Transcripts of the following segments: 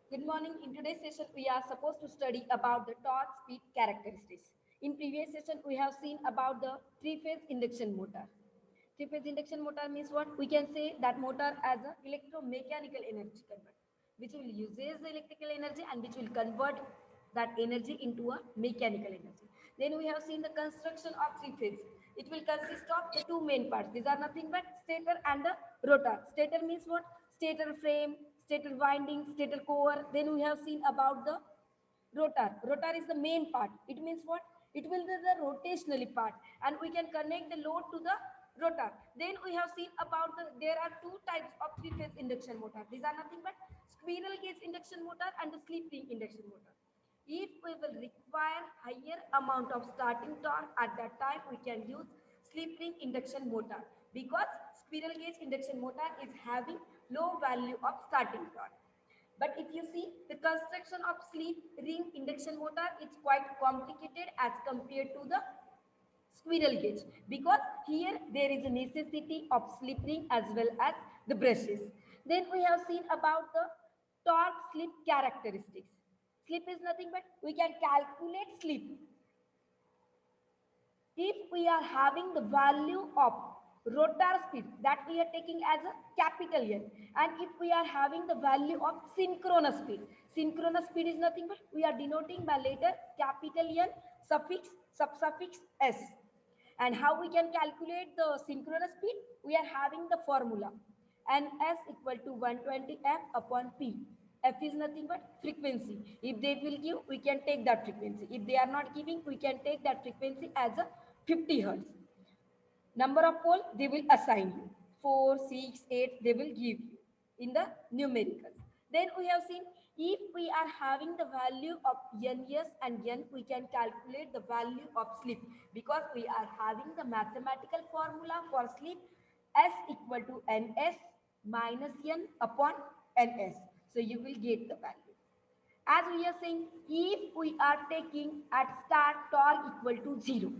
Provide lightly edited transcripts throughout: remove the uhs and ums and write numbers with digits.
Good morning. In today's session, we are supposed to study about the torque speed characteristics. In previous session, we have seen about the three-phase induction motor. Three-phase induction motor means what? We can say that motor as a electromechanical energy converter, which will uses the electrical energy and which will convert that energy into a mechanical energy. Then we have seen the construction of three-phase. It will consist of the two main parts. These are nothing but stator and the rotor. Stator means what? Stator frame, stator winding, stator core. Then we have seen about the rotor. Rotor is the main part. It means what? It will be the rotationally part, and we can connect the load to the rotor. Then we have seen about there are two types of three-phase induction motor. These are nothing but squirrel cage induction motor and the slip ring induction motor. If we will require higher amount of starting torque at that time, we can use slip ring induction motor, because squirrel cage induction motor is having low value of starting torque. But if you see the construction of slip ring induction motor, it's quite complicated as compared to the squirrel cage, because here there is a necessity of slip ring as well as the brushes. Then we have seen about the torque slip characteristics. Slip is nothing but we can calculate slip if we are having the value of rotor speed that we are taking as a capital N, and if we are having the value of synchronous speed is nothing but we are denoting by letter capital N suffix subsuffix S. And how we can calculate the synchronous speed? We are having the formula ns equal to 120 f upon p. F is nothing but frequency. If they will give, we can take that frequency. If they are not giving, we can take that frequency as a 50 hertz. Number of pole they will assign you 4, 6, 8. They will give you in the numerical. Then we have seen if we are having the value of ns and n, we can calculate the value of slip, because we are having the mathematical formula for slip s equal to ns minus n upon ns. So you will get the value. As we are saying, if we are taking at start torque equal to 0,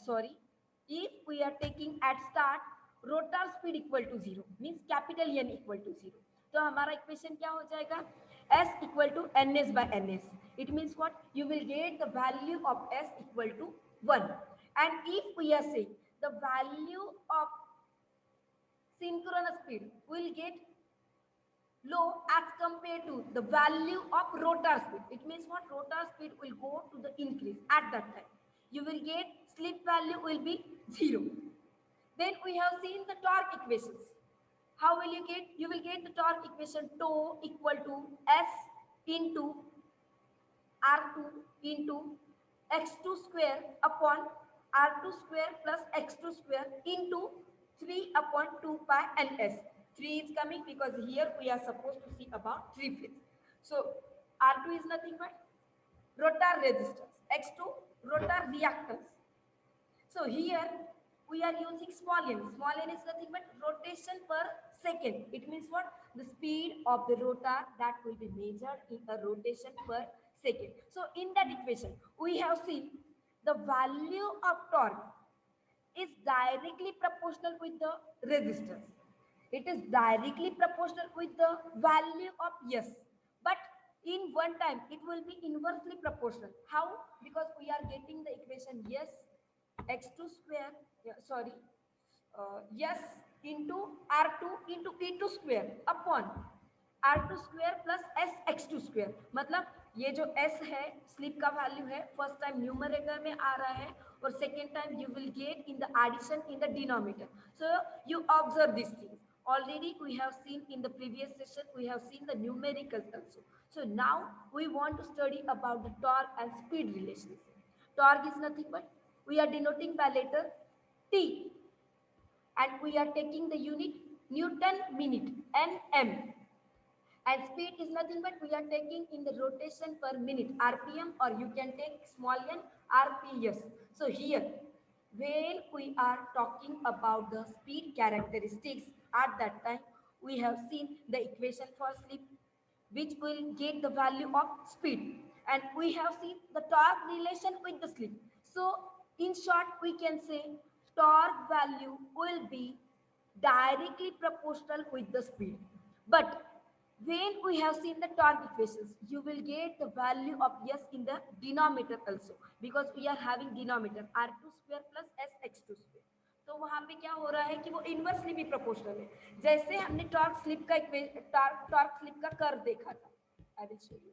sorry, if we are taking at start rotor speed equal to 0 means capital N equal to 0, तो हमारा equation क्या हो जाएगा? S equal to ns by ns. It means what? You will get the value of S equal to 1. And if we are saying the value of synchronous speed will get low as compared to the value of rotor speed. It means what? Rotor speed will go to the increase at that time. You will get slip value will be 0. Then we have seen the torque equations. How will you get? You will get the torque equation tau equal to S into R2 into x2 square upon R2 square plus x2 square into 3 upon 2 pi ns. 3 is coming because here we are supposed to see about 3 phase. So R2 is nothing but rotor resistance, x2 rotor reactance. So here we are using small n. Small n is nothing but rotation per second. It means what? The speed of the rotor that will be measured in a rotation per second. So in that equation, we have seen the value of torque is directly proportional with the resistance. It is directly proportional with the value of S. But in one time, it will be inversely proportional. How? Because we are getting the equation S x2 square, yes, into r2 into e2 square upon r2 square plus s x2 square. मतलब ये जो s है slip का value है, first time numerator में आ रहा है और second time you will get in the addition in the denominator. So you observe these things. Already we have seen in the previous session, we have seen the numericals also. So now we want to study about the torque and speed relations. Torque is nothing but we are denoting by letter T, and we are taking the unit Newton minute Nm, and speed is nothing but we are taking in the rotation per minute rpm, or you can take small n rps. So here when we are talking about the speed characteristics, at that time we have seen the equation for slip which will get the value of speed, and we have seen the torque relation with the slip. So in short we can say torque value will be directly proportional with the speed. But When we have seen the torque equations, you will get the value of S in the denominator also, because we are having denominator R2 square plus SX2 square. तो वहां पे क्या हो रहा है कि वो inversely भी प्रोपोर्शनल है, जैसे हमने टॉर्क स्लिप का टॉर्क स्लिप का कर्व देखा था. I will show you.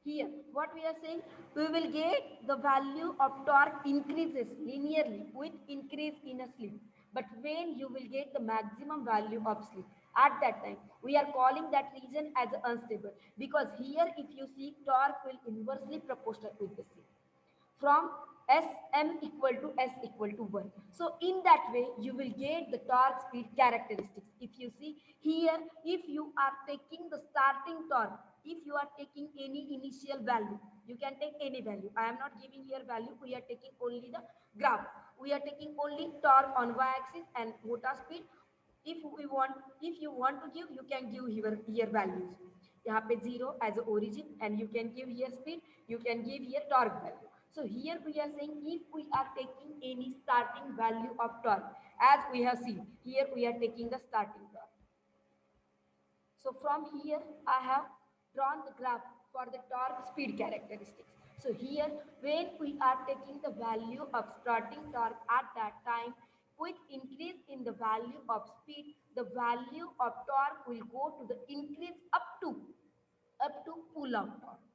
Here, what we are saying, we will get the value of torque increases linearly with increase in a slip. But when you will get the maximum value of slip, at that time, we are calling that region as unstable. Because here, if you see, torque will inversely proportional with the slip. From Sm equal to S equal to 1. So in that way, you will get the torque speed characteristics. If you see here, if you are taking the starting torque, if you are taking any initial value, you can take any value. I am not giving here value. We are taking only the graph. We are taking only torque on y-axis and motor speed. If you want to give, you can give here values. यहाँ पे 0 as a origin, and you can give here speed. You can give here torque value. So here we are saying if we are taking any starting value of torque, as we have seen, here we are taking the starting torque. So from here I have drawn the graph for the torque speed characteristics. So here when we are taking the value of starting torque at that time, with increase in the value of speed, the value of torque will go to the increase up to pull out torque,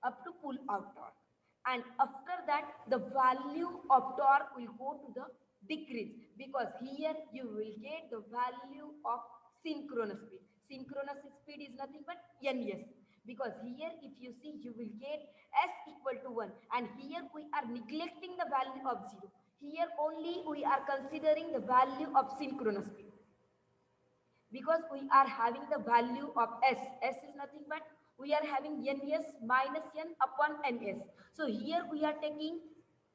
up to pull out torque. And after that, the value of torque will go to the decrease, because here you will get the value of synchronous speed. Synchronous speed is nothing but ns, because here if you see, you will get s equal to 1, and here we are neglecting the value of 0. Here only we are considering the value of synchronous speed, because we are having the value of s. S is nothing but we are having ns minus n upon ns. So here we are taking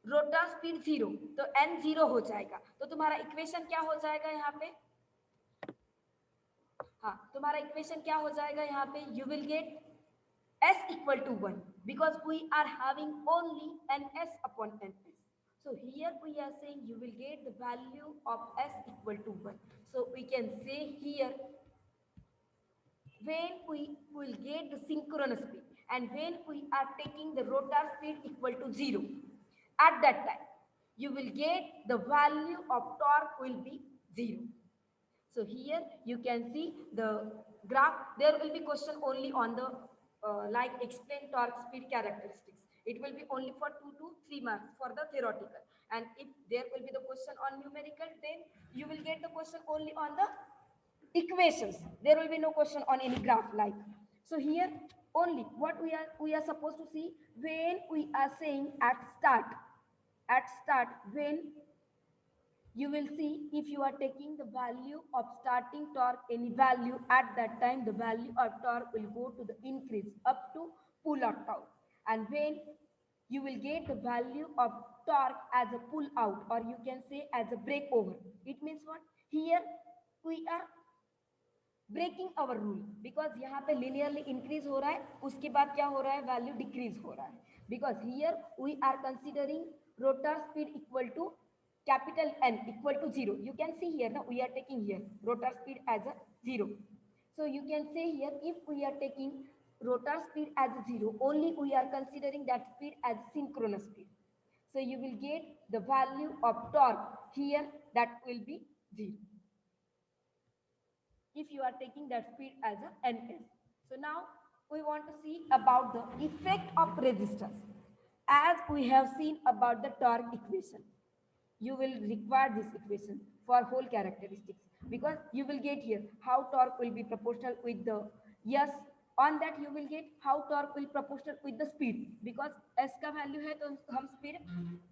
rotor speed 0, तो n 0 हो जाएगा. तो तुम्हारा equation क्या हो जाएगा यहाँ पे? हाँ, तुम्हारा इक्वेशन क्या हो जाएगा यहाँ पे? You will gate s equal to 1, because we are having only ns upon ns. So here we are saying you will get the value of s equal to 1. So we can say here, when we will get the synchronous speed, and when we are taking the rotor speed equal to 0, at that time you will get the value of torque will be 0. So here you can see the graph. There will be question only on the like explain torque speed characteristics. It will be only for 2 to 3 marks for the theoretical. And if there will be the question on numerical, then you will get the question only on the equations. There will be no question on any graph like. So here only what we are supposed to see, when we are saying at start, when you will see, if you are taking the value of starting torque any value, at that time the value of torque will go to the increase up to pull out torque. And when you will get the value of torque as a pull out, or you can say as a break over, it means what? Here we are breaking our rule, because यहाँ पे linearly increase हो रहा है, उसके बाद क्या हो रहा है? वैल्यू डिक्रीज हो रहा है, because here we are considering rotor speed equal to capital N equal to 0. You can see here now we are taking here rotor speed as a 0. So you can say here, if we are taking rotor speed as a 0, only we are considering that speed as synchronous speed. So you will get the value of torque here, that will be 0. If you are taking that speed as a ns. So now we want to see about the effect of resistance. As we have seen about the torque equation, you will require this equation for whole characteristics, because you will get here how torque will be proportional with the, yes, on that you will get how torque will proportional with the speed, because s का value है तो हम speed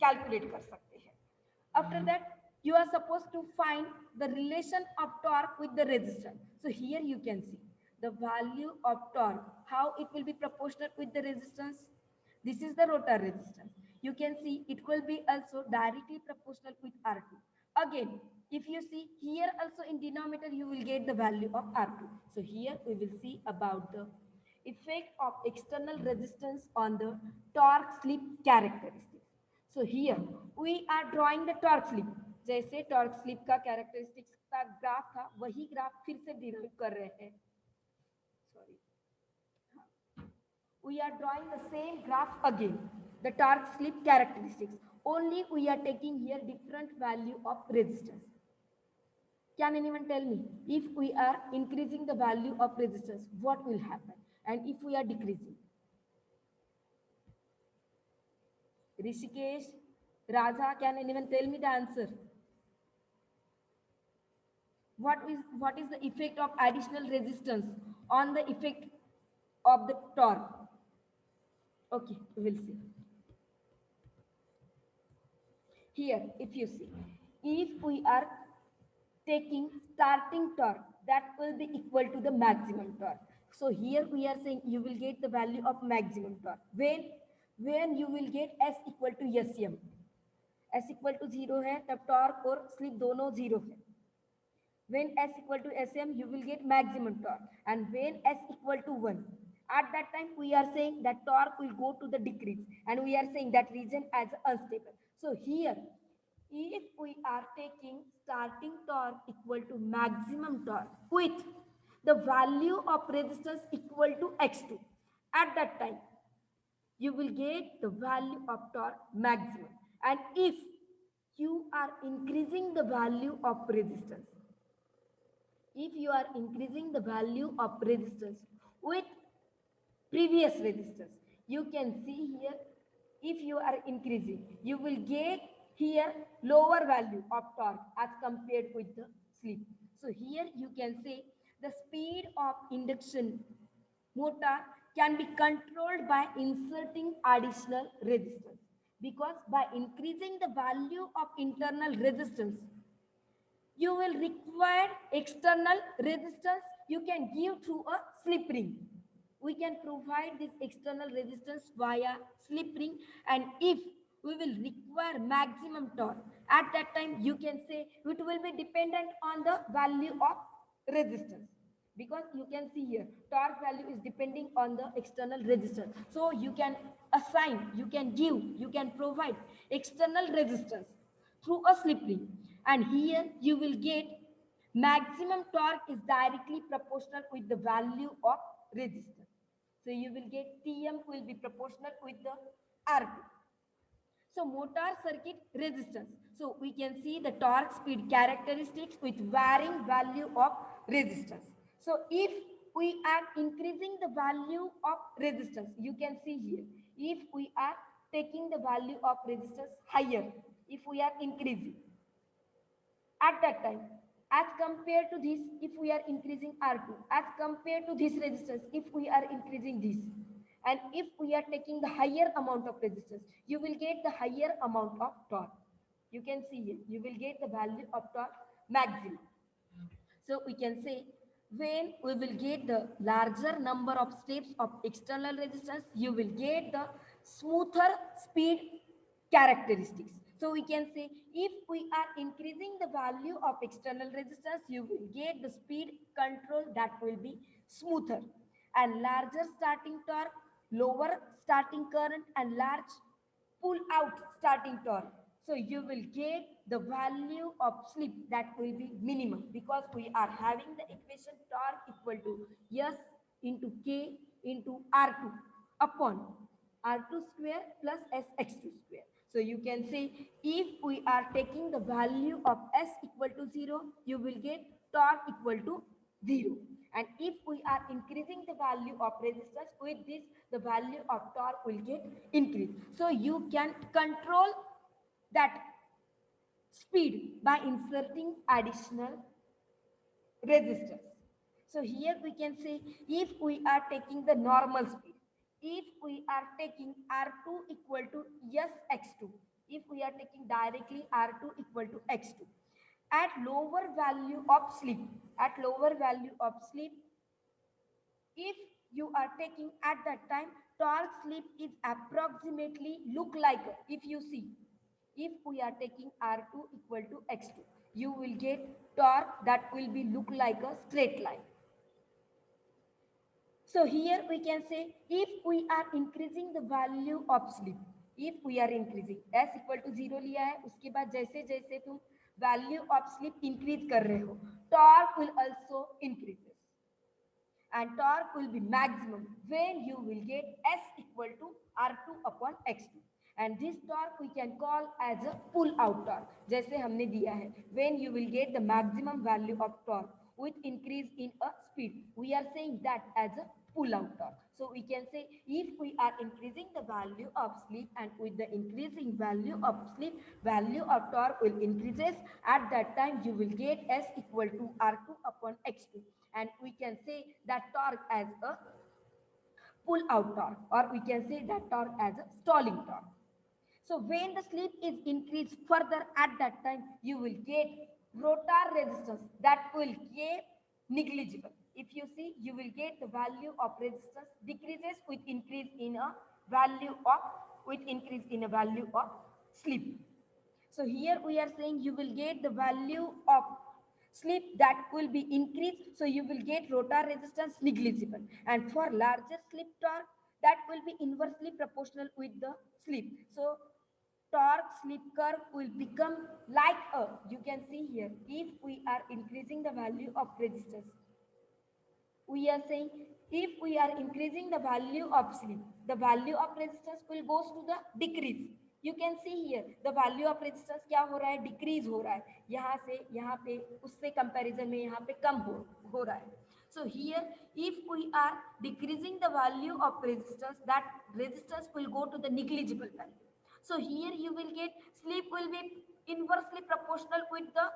calculate कर सकते हैं. After that you are supposed to find the relation of torque with the resistance. So here you can see the value of torque, how it will be proportional with the resistance. This is the rotor resistance. You can see it will be also directly proportional with R2. Again, if you see here also in denominator, you will get the value of R2. So here we will see about the effect of external resistance on the torque slip characteristics. So here we are drawing the torque slip. जैसे torque slip का characteristics का graph था वही graph फिर से derive कर रहे हैं. Sorry. We are drawing the same graph again, the torque slip characteristics. Only we are taking here different value of resistance. Can anyone tell me, if we are increasing the value of resistance, what will happen? And if we are decreasing? Rishikesh, Raja, can anyone tell me the answer? What is the effect of additional resistance on the effect of the torque? Okay, we will see. Here, if you see, if we are taking starting torque, that will be equal to the maximum torque. So here we are saying you will get the value of maximum torque. When you will get S equal to SM. S equal to 0 है तब torque और slip दोनों 0 है. When S equal to SM, you will get maximum torque. And when S equal to 1, at that time we are saying that torque will go to the decrease. And we are saying that region as unstable. So here, if we are taking starting torque equal to maximum torque with the value of resistance equal to X2, at that time, you will get the value of torque maximum. And if you are increasing the value of resistance, if you are increasing the value of resistance with previous resistance, you can see here, if you are increasing, you will get here lower value of torque as compared with the slip. So here you can say the speed of induction motor can be controlled by inserting additional resistance, because by increasing the value of internal resistance, you will require external resistance you can give through a slip ring. We can provide this external resistance via slip ring, and if we will require maximum torque, at that time you can say it will be dependent on the value of resistance, because you can see here torque value is depending on the external resistance. So you can assign, you can give, you can provide external resistance through a slip ring, and here you will get maximum torque is directly proportional with the value of resistance. So you will get Tm will be proportional with the R2. So motor circuit resistance. So we can see the torque speed characteristics with varying value of resistance. So if we are increasing the value of resistance, you can see here, if we are taking the value of resistance higher, if we are increasing, at that time, as compared to this, if we are increasing R2, as compared to this resistance, if we are increasing this, and if we are taking the higher amount of resistance, you will get the higher amount of torque. You can see here, you will get the value of torque maximum. So we can say, when we will get the larger number of steps of external resistance, you will get the smoother speed characteristics. So we can say, if we are increasing the value of external resistance, you will get the speed control that will be smoother, and larger starting torque, lower starting current, and large pull out starting torque. So you will get the value of slip that will be minimum, because we are having the equation torque equal to S into K into R2 upon R2 square plus SX2 square. So you can say, if we are taking the value of S equal to 0, you will get torque equal to 0. And if we are increasing the value of resistance, with this, the value of torque will get increased. So you can control that speed by inserting additional resistance. So here we can say, if we are taking the normal speed, if we are taking R2 equal to SX2, if we are taking directly R2 equal to X2, at lower value of slip, if you are taking at that time, torque slip is approximately look like, if you see, if we are taking R2 equal to X2, you will get torque that will be look like a straight line. So here we can say, if we are increasing the value of slip, if we are increasing s equal to 0 लिया है, उसके बाद जैसे जैसे तुम value of slip increase कर रहे हो, torque will also increases and torque will be maximum when you will get S equal to R2 upon X2. And this torque we can call as a pull out torque. जैसे हमने दिया है, when you will get the maximum value of torque with increase in a speed, we are saying that as a pull out torque. So we can say if we are increasing the value of slip and with the increasing value of slip, value of torque will increases. At that time you will get S equal to R2 upon X2. And we can say that torque as a pull out torque, or we can say that torque as a stalling torque. So when the slip is increased further, at that time you will get rotor resistance that will get negligible. If you see, you will get the value of resistance decreases with increase in a value of slip. So here we are saying you will get the value of slip that will be increased, so you will get rotor resistance negligible. And for larger slip torque, that will be inversely proportional with the slip. So torque slip curve will become like a, you can see here, if we are increasing the value of resistance, we are saying if we are increasing the value of slip, the value of resistance will goes to the decrease. You can see here the value of resistance क्या हो रहा है, decrease हो रहा है, यहाँ से यहाँ पे उससे कंपैरिजन में यहाँ पे कम हो रहा है. So here if we are decreasing the value of resistance, that resistance will go to the negligible value. So here you will get slip will be inversely proportional with the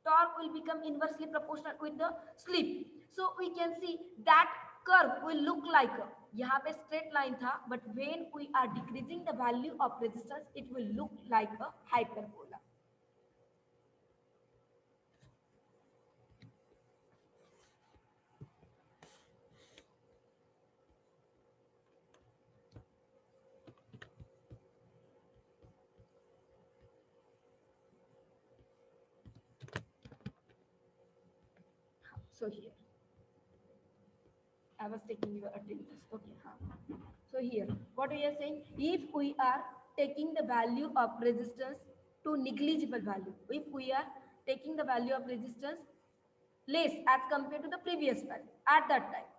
torque will become inversely proportional with the slip. So we can see that curve will look like a, यहाँ पे straight line था, but when we are decreasing the value of resistance, it will look like a hyperbola. So here I was taking your attendance. Okay. So here, what we are saying, if we are taking the value of resistance to negligible value, if we are taking the value of resistance less as compared to the previous value, at that time,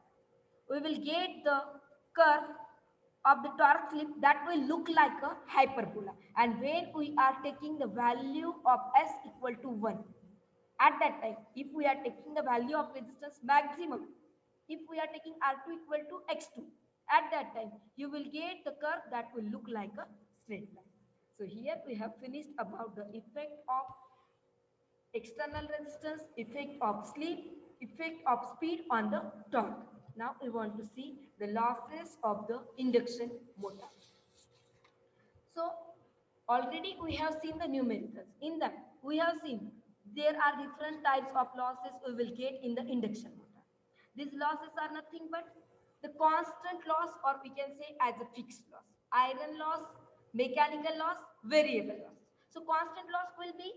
we will get the curve of the torque slip that will look like a hyperbola. And when we are taking the value of S equal to 1, at that time, if we are taking the value of resistance maximum, if we are taking R2 equal to X2, at that time, you will get the curve that will look like a straight line. So here we have finished about the effect of external resistance, effect of slip, effect of speed on the torque. Now we want to see the losses of the induction motor. So already we have seen the numericals. In that we have seen there are different types of losses we will get in the induction motor. These losses are nothing but the constant loss, or we can say as a fixed loss. Iron loss, mechanical loss, variable loss. So constant loss will be,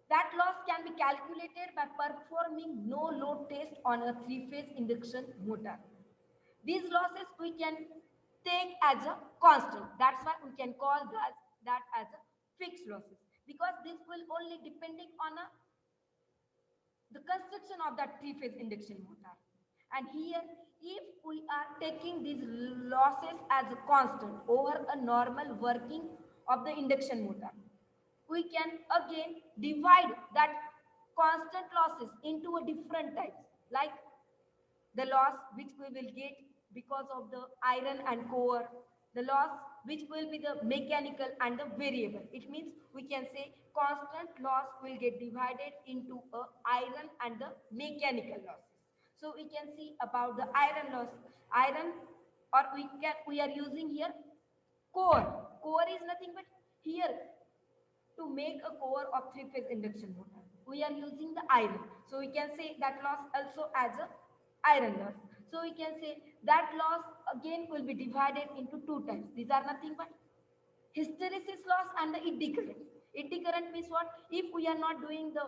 that loss can be calculated by performing no load test on a three-phase induction motor. These losses we can take as a constant. That's why we can call that as a fixed losses, because this will only depending on the construction of that three-phase induction motor. And here, if we are taking these losses as a constant over a normal working of the induction motor, we can again divide that constant losses into a different types, like the loss which we will get because of the iron and core, the loss which will be the mechanical and the variable. It means we can say constant loss will get divided into a iron and the mechanical losses. So we can see about the iron loss. Iron, or we are using here core. Core is nothing but here to make a core of three-phase induction motor, we are using the iron. So we can say that loss also as a iron loss. So we can say that loss again will be divided into two types. These are nothing but hysteresis loss and the eddy current. Eddy current means what? If we are not doing the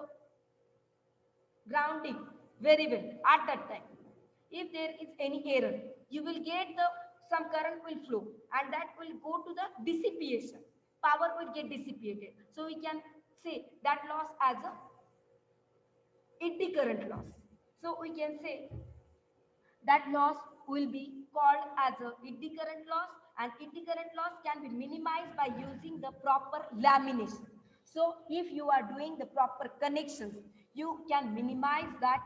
grounding very well at that time, if there is any error, you will get the some current will flow and that will go to the dissipation. Power will get dissipated. So we can say that loss as a eddy current loss. So we can say that loss will be called as a eddy current loss, and eddy current loss can be minimized by using the proper lamination. So if you are doing the proper connections, you can minimize that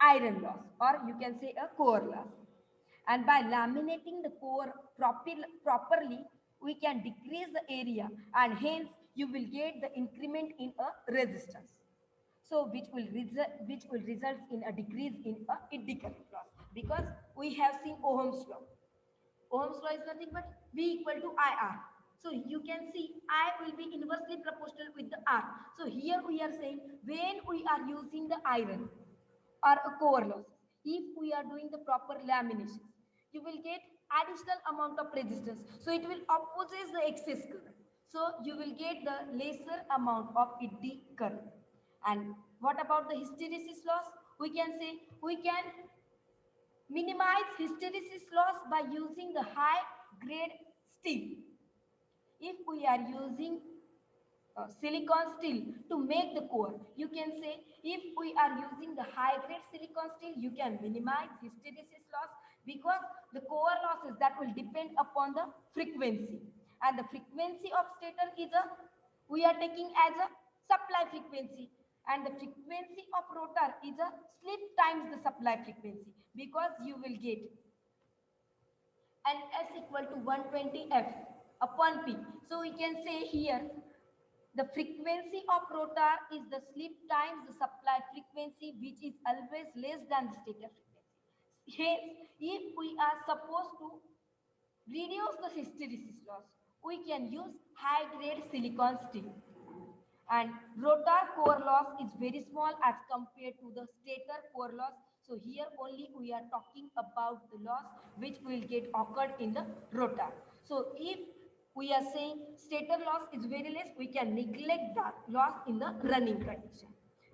iron loss, or you can say a core loss. And by laminating the core properly, we can decrease the area and hence you will get the increment in a resistance. So which will result in a decrease in a eddy current loss, because we have seen Ohm's law. Ohm's law is nothing but V equal to IR. So you can see I will be inversely proportional with the R. So here we are saying when we are using the iron or a core loss, if we are doing the proper lamination, you will get additional amount of resistance. So it will opposes the excess current. So you will get the lesser amount of eddy current. And what about the hysteresis loss? We can say we can minimize hysteresis loss by using the high grade steel. If we are using silicon steel to make the core, you can say if we are using the high grade silicon steel, you can minimize hysteresis loss, because the core losses that will depend upon the frequency, and the frequency of stator is a, we are taking as a supply frequency, and the frequency of rotor is a slip times the supply frequency, because you will get and S equal to 120 F upon P. So we can say here the frequency of rotor is the slip times the supply frequency, which is always less than the stator frequency. Hence, if we are supposed to reduce the hysteresis loss, we can use high grade silicon steel. And rotor core loss is very small as compared to the stator core loss. So here only we are talking about the loss which will get occurred in the rotor. So if we are saying stator loss is very less, we can neglect that loss in the running condition.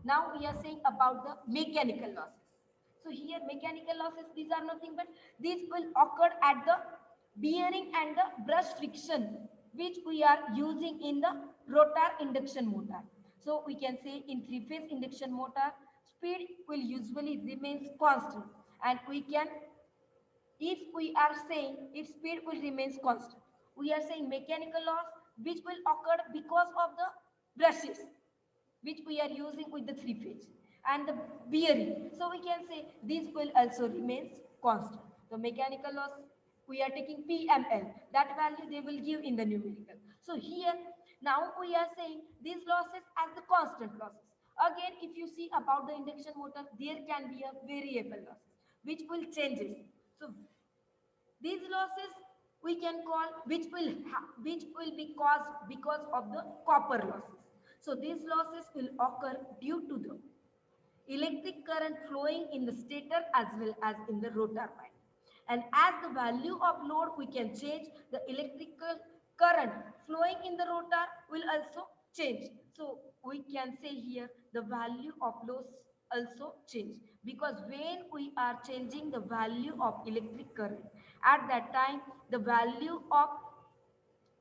Now we are saying about the mechanical losses. So here mechanical losses, these are nothing but these will occur at the bearing and the brush friction which we are using in the rotor induction motor. So we can say in three-phase induction motor, speed will usually remains constant, and we can, if we are saying if speed will remains constant, we are saying mechanical loss which will occur because of the brushes which we are using with the three-phase and the bearing. So we can say this will also remains constant. The mechanical loss, we are taking PML, that value they will give in the numerical. So here now we are saying these losses as the constant losses. Again, if you see about the induction motor, there can be a variable losses which will changes. So these losses we can call which will be caused because of the copper losses. So these losses will occur due to the electric current flowing in the stator as well as in the rotor winding. And as the value of load we can change, the electrical current flowing in the rotor will also change. So we can say here the value of loss also change, because when we are changing the value of electric current, at that time the value of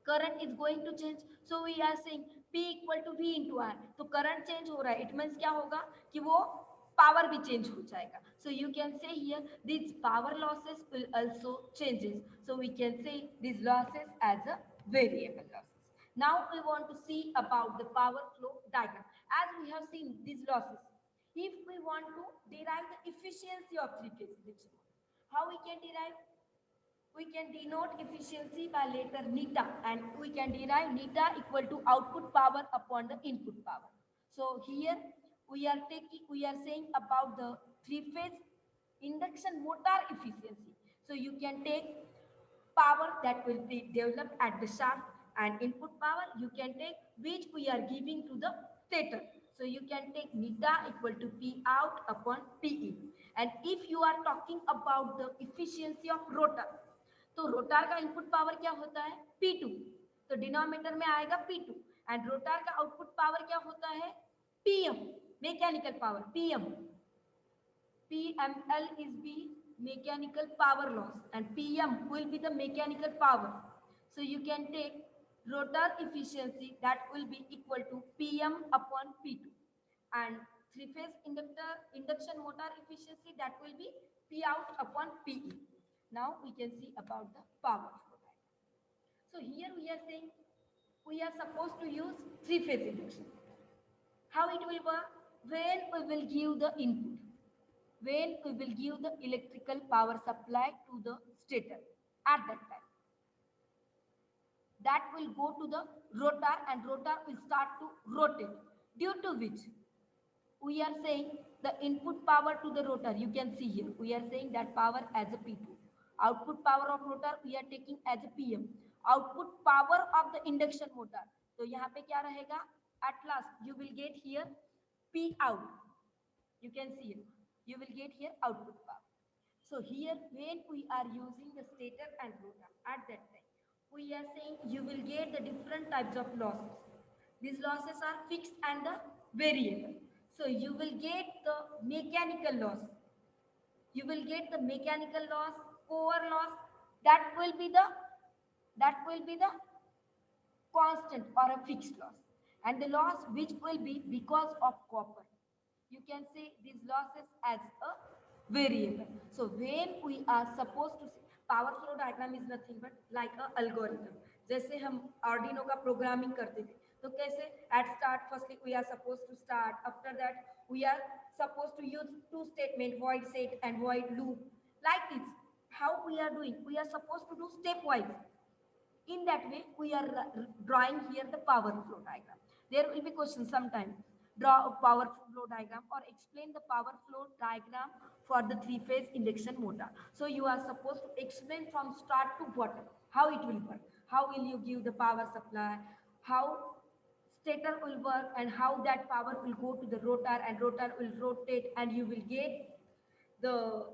current is going to change. So we are saying P equal to V into R. तो current change हो रहा है, it means क्या होगा कि वो power भी change हो जाएगा. So you can say here these power losses will also changes. So we can say these losses as a variable losses. Now we want to see about the power flow diagram. As we have seen these losses, if we want to derive the efficiency of three-phase induction motor, how we can derive? We can denote efficiency by letter neta, and we can derive neta equal to output power upon the input power. So here we are saying about the three-phase induction motor efficiency. So you can take power that will be developed at the shaft, and input power you can take which we are giving to the stator. So you can take neta equal to P out upon PE. And if you are talking about the efficiency of rotor, तो rotor का input power क्या होता है P2, तो denominator में आएगा P2, and rotor का output power क्या होता है PM, mechanical power PM. PML is B mechanical power loss and PM will be the mechanical power. So you can take rotor efficiency that will be equal to PM upon P2 and three-phase induction motor efficiency that will be P out upon PE. Now we can see about the power flow diagram. So here we are saying we are supposed to use three-phase induction. How it will work? When we will give the input, when we will give the electrical power supply to the stator at that time, that will go to the rotor and rotor will start to rotate, due to which we are saying the input power to the rotor, you can see here we are saying that power as a P2, output power of rotor we are taking as a PM, output power of the induction motor, तो यहाँ पे क्या रहेगा, at last you will get here P out, you can see it, you will get here output power. So here when we are using the stator and rotor at that time, we are saying you will get the different types of losses. These losses are fixed and the variable. So you will get the mechanical loss. You will get the mechanical loss, core loss. That will be the constant or a fixed loss, and the loss which will be because of copper. You can say these losses as a variable. So when we are supposed to see, power flow diagram is nothing but like a algorithm. जैसे हम Arduino का programming करते थे तो कैसे at start firstly we are supposed to start, after that we are supposed to use two statement void set and void loop, like this. How we are doing, we are supposed to do stepwise. In that way we are drawing here the power flow diagram. There will be questions sometime, draw a power flow diagram or explain the power flow diagram for the three-phase induction motor. So you are supposed to explain from start to bottom how it will work, how will you give the power supply, how stator will work, and how that power will go to the rotor and rotor will rotate and you will get the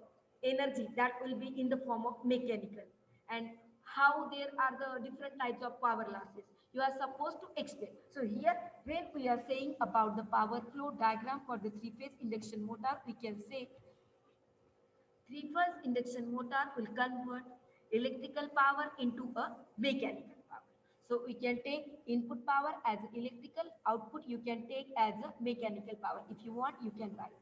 energy that will be in the form of mechanical, and how there are the different types of power losses you are supposed to explain. So here when we are saying about the power flow diagram for the three-phase induction motor, we can say three-phase induction motor will convert electrical power into a mechanical power. So we can take input power as electrical, output you can take as a mechanical power. If you want, you can write.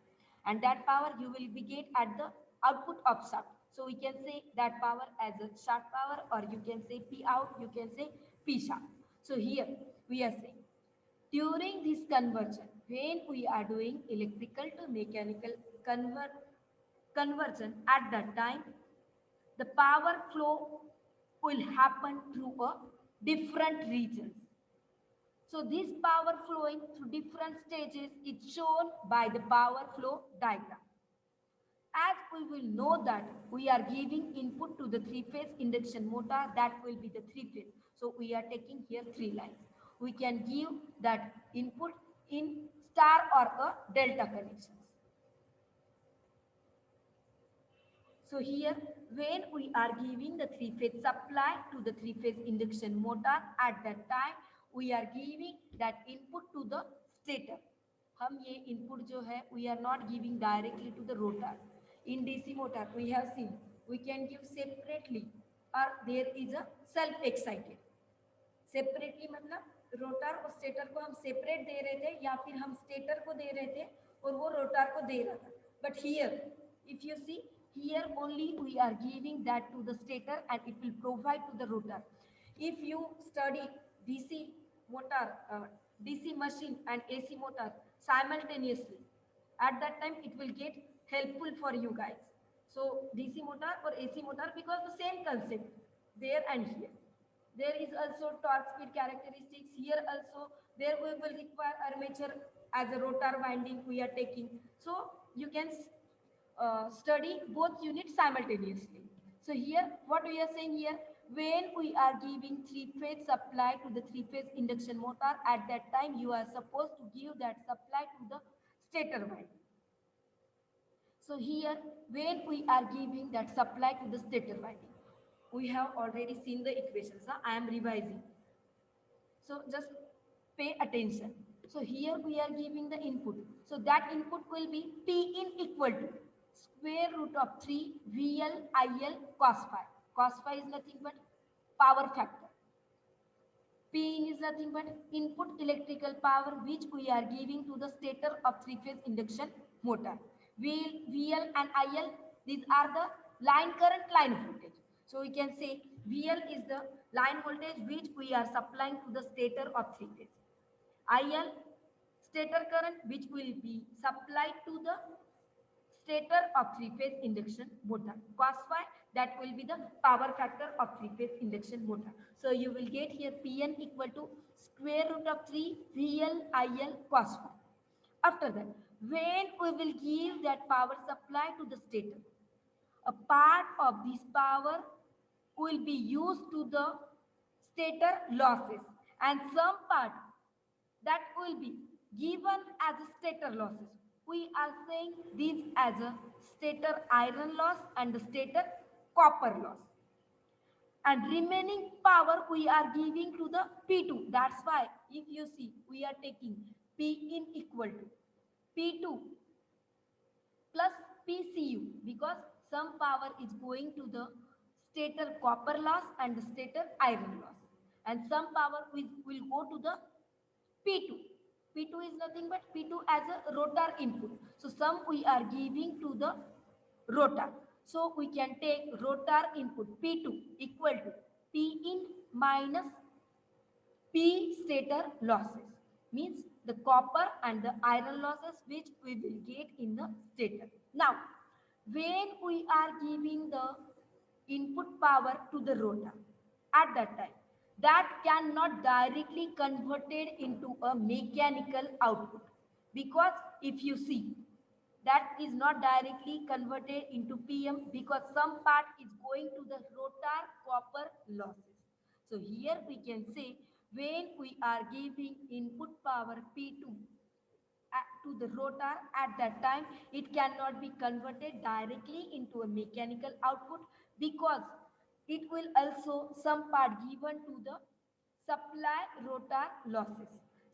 And that power you will be get at the output of shaft. So we can say that power as a shaft power, or you can say P out, you can say P shaft. So here we are saying during this conversion, when we are doing electrical to mechanical conversion, at that time the power flow will happen through a different regions. So this power flowing through different stages is shown by the power flow diagram. As we will know that we are giving input to the three-phase induction motor, that will be the three-phase. So we are taking here three lines. We can give that input in star or a delta connections. So here when we are giving the three-phase supply to the three-phase induction motor, at that time we are giving that input to the stator. हम ये input जो है we are not giving directly to the rotor. In DC motor we have seen we can give separately, or there is a self-excited. Separately मतलब rotor और stator को हम separate दे रहे थे या फिर हम स्टेटर को दे रहे थे और वो रोटर को दे रहा था. But here if you see, here only we are giving that to the stator and it will provide to the rotor. If you study DC motor, DC machine and AC motor simultaneously, at that time it will get helpful for you guys. So DC motor or AC motor, because the same concept there and here. There is also torque speed characteristics. Here also there we will require armature as a rotor winding we are taking. So you can study both units simultaneously. So here what we are saying here, when we are giving three-phase supply to the three-phase induction motor, at that time you are supposed to give that supply to the stator winding. So here when we are giving that supply to the stator winding, we have already seen the equations. I am revising. So just pay attention. So here we are giving the input. So that input will be P in equal to. square root of 3 VL IL cos phi. Cos phi is nothing but power factor. P in is nothing but input electrical power which we are giving to the stator of three-phase induction motor. VL and IL, these are the line current, line voltage. So we can say VL is the line voltage which we are supplying to the stator of three-phase. IL, stator current which will be supplied to the stator of three-phase induction motor. Cos phi, that will be the power factor of three-phase induction motor. So you will get here Pn equal to square root of 3 VL IL cos phi. After that, when we will give that power supply to the stator, a part of this power will be used to the stator losses and some part that will be given as a stator losses. We are saying this as a stator iron loss and the stator copper loss. And remaining power we are giving to the P2. That's why if you see we are taking P in equal to P2 plus PCU because some power is going to the stator copper loss and the stator iron loss. And some power will go to the P2. P2 is nothing but P2 as a rotor input. So some we are giving to the rotor. So we can take rotor input P2 equal to P in minus P stator losses. Means the copper and the iron losses which we will get in the stator. Now, when we are giving the input power to the rotor at that time, that cannot directly converted into a mechanical output because if you see that is not directly converted into PM because some part is going to the rotor copper losses. So here we can say when we are giving input power P2 to the rotor at that time, it cannot be converted directly into a mechanical output because it will also some part given to the supply rotor losses.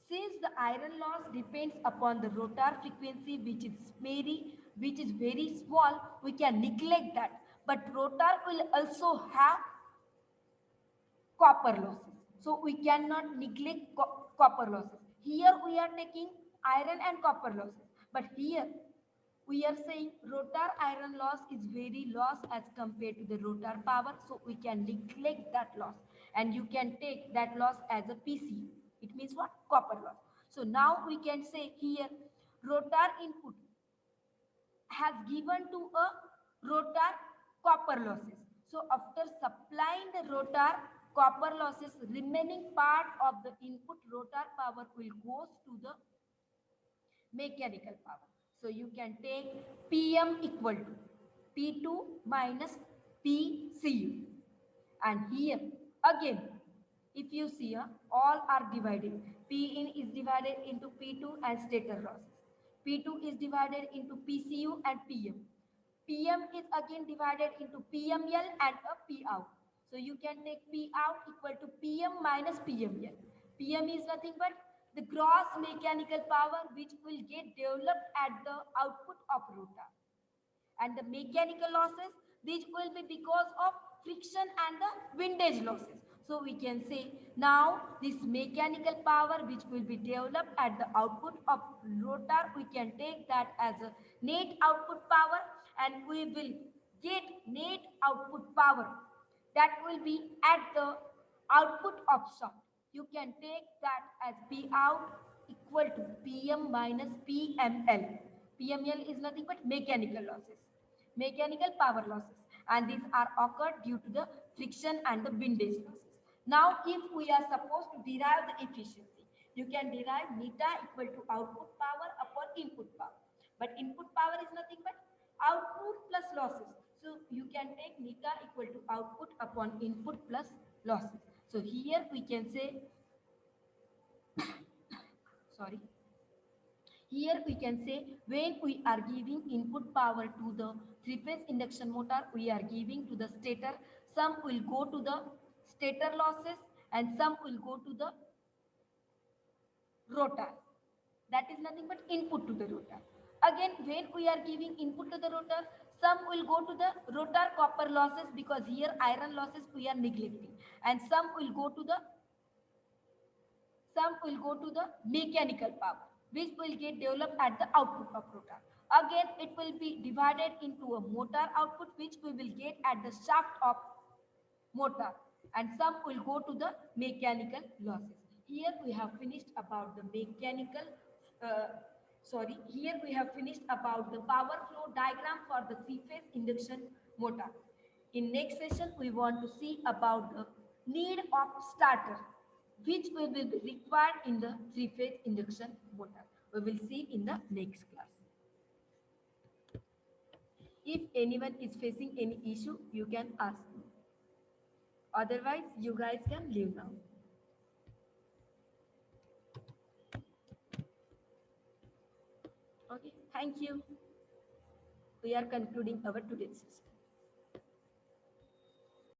Since the iron loss depends upon the rotor frequency which is very small, we can neglect that. But rotor will also have copper losses. So we cannot neglect copper losses. Here we are taking iron and copper losses. But here we are saying rotor iron loss is very loss as compared to the rotor power. So we can neglect that loss. And you can take that loss as a PCU. It means what? Copper loss. So now we can say here rotor input has given to a rotor copper losses. So after supplying the rotor copper losses, remaining part of the input rotor power will goes to the mechanical power. So you can take PM equal to P2 minus PCU. And here again, if you see all are divided. P in is divided into P2 and stator losses. P2 is divided into PCU and PM. PM is again divided into PML and a P out. So you can take P out equal to PM minus PML. PM is nothing but the gross mechanical power which will get developed at the output of rotor. And the mechanical losses, these will be because of friction and the windage losses. So we can say now this mechanical power which will be developed at the output of rotor, we can take that as a net output power and we will get net output power that will be at the output of shaft. You can take that as P out equal to PM minus PML. PML is nothing but mechanical losses, mechanical power losses, and these are occurred due to the friction and the windage losses. Now, if we are supposed to derive the efficiency, you can derive neta equal to output power upon input power. But input power is nothing but output plus losses. So you can take neta equal to output upon input plus losses. So here we can say, sorry. Here we can say when we are giving input power to the three-phase induction motor, we are giving to the stator. Some will go to the stator losses and some will go to the rotor. That is nothing but input to the rotor. Again, when we are giving input to the rotor, Some will go to the rotor copper losses because here iron losses we are neglecting, and some will go to the mechanical power, which will get developed at the output of rotor. Again, it will be divided into a motor output, which we will get at the shaft of motor, and some will go to the mechanical losses. Here we have finished about the uh, here we have finished about the power flow diagram for the three-phase induction motor. In next session, we want to see about the need of starter, which will be required in the three-phase induction motor. We will see in the next class. If anyone is facing any issue, you can ask me. Otherwise, you guys can leave now. Okay, thank you. We are concluding our today's session.